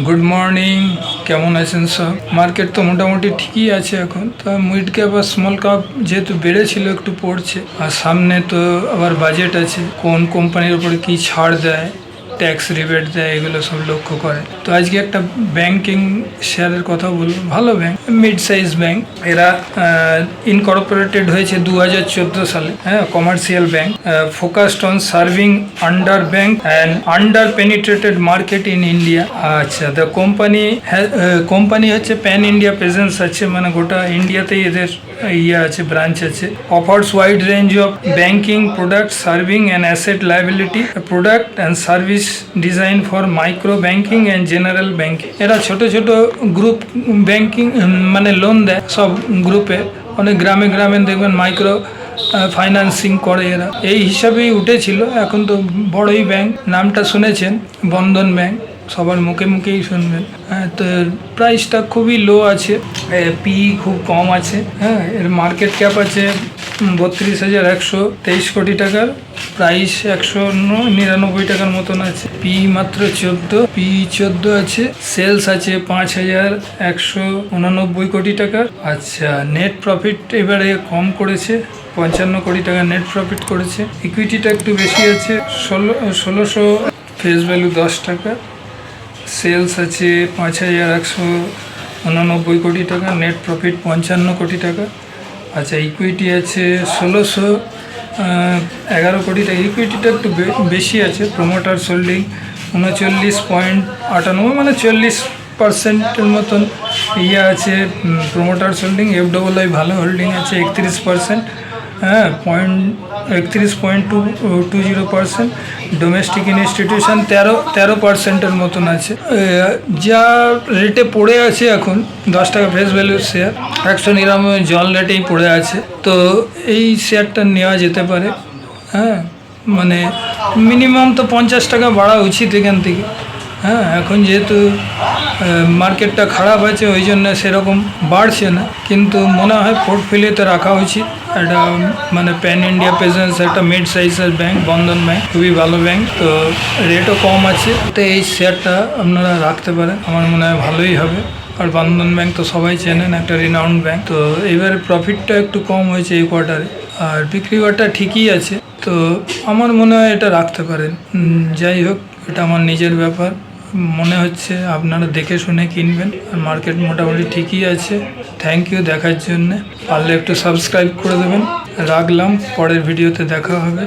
Good morning, কেমন আছেন সব? মার্কেট তো মোটামুটি ঠিকই আছে এখন, তো মিড ক্যাপ আর স্মল ক্যাপ যেহেতু বেড়েছিল একটু পড়ছে। আর সামনে তো আবার বাজেট আছে, কোন কোম্পানির উপরে কি ছাড় দেয়, ট্যাক্স রিবেট দেয়, এগুলো সব লক্ষ্য করে। তো আজকে একটা ব্যাংকিং শেয়ারের কথা বলবো, ভালো ব্যাংক, মিড সাইজ ব্যাংক। এরা ইনকর্পোরেটেড হয়েছে 2014 সালে। হ্যাঁ, commercial bank, focused on serving under bank and under penetrated market in India. আচ্ছা, দ্য কোম্পানি হচ্ছে প্যান ইন্ডিয়া প্রেজেন্স আছে, মানে গোটা ইন্ডিয়াতেই এদের আছে, ব্রাঞ্চ আছে। Offers wide range of banking product serving and asset liability product and service design for micro banking and general banking. এরা ছোট ছোট গ্রুপ ব্যাংকিং মানে লোন দেয় সব গ্রুপে। অনেক গ্রামে গ্রামে দেখবেন মাইক্রো ফাইন্যান্সিং করে এরা, এই হিসাবেই উঠেছিল। এখন তো বড়ই ব্যাংক, নামটা শুনেছেন, বন্ধন ব্যাংক, সবার মুখে মুখেই শুনবেন। হ্যাঁ, তো প্রাইসটা খুবই লো আছে, পি খুব কম আছে। হ্যাঁ, এর মার্কেট ক্যাপ আছে 32,123 কোটি টাকার, প্রাইস 199 টাকার মতন আছে। পি মাত্র 14 আছে। সেলস আছে 5,189 কোটি টাকার। আচ্ছা, নেট প্রফিট এবারে কম করেছে, 55 কোটি টাকা নেট প্রফিট করেছে। ইকুইটিটা একটু বেশি আছে, 1600, ফেস ভ্যালু 10 টাকা। সেলস আছে 5,189 কোটি টাকা, নেট প্রফিট 55 কোটি টাকা। আচ্ছা, ইকুইটি আছে 1,611 কোটি টাকা। ইকুইটিটা একটু বেশি আছে। প্রোমোটার হোল্ডিং 39.98, মানে 40% মতন আছে প্রোমোটার হোল্ডিং। FII ভালো হোল্ডিং আছে 31%। হ্যাঁ, 31.20%। ডোমেস্টিক ইনস্টিটিউশন 13% মতন আছে। যা রেটে পড়ে আছে এখন 10 টাকা ফেস ভ্যালুর শেয়ার, 199 জল রেটেই পড়ে আছে। তো এই শেয়ারটা নেওয়া যেতে পারে। হ্যাঁ, মানে মিনিমাম তো 50 টাকা বাড়া উচিত এখান থেকে। হ্যাঁ, এখন যেহেতু মার্কেটটা খারাপ আছে ওই জন্য সেরকম বাড়ছে না, কিন্তু মনে হয় পোর্টফোলিওতে রাখা উচিত। একটা মানে প্যান ইন্ডিয়া প্রেজেন্স একটা মিড সাইজের ব্যাংক, বন্ধন ব্যাংক খুবই ভালো ব্যাংক, তো রেটও কম আছে। তো এই শেয়ারটা আপনারা রাখতে পারেন, আমার মনে হয় ভালোই হবে। আর বন্ধন ব্যাংক তো সবাই চেনেন, একটা রিনাউন্ড ব্যাংক। তো এবারে প্রফিটটা একটু কম হয়েছে এই কোয়ার্টারে, আর বিক্রি বাট্টা ঠিকই আছে। তো আমার মনে হয় এটা রাখতে পারেন। যাই হোক, এটা আমার নিজের ব্যাপার, মনে হচ্ছে আপনারা দেখে শুনে কিনবেন। আর মার্কেট মোটামুটি ঠিকই আছে। থ্যাংক ইউ দেখার জন্যে, পারলে একটু সাবস্ক্রাইব করে দেবেন। রাখলাম, পরের ভিডিওতে দেখা হবে।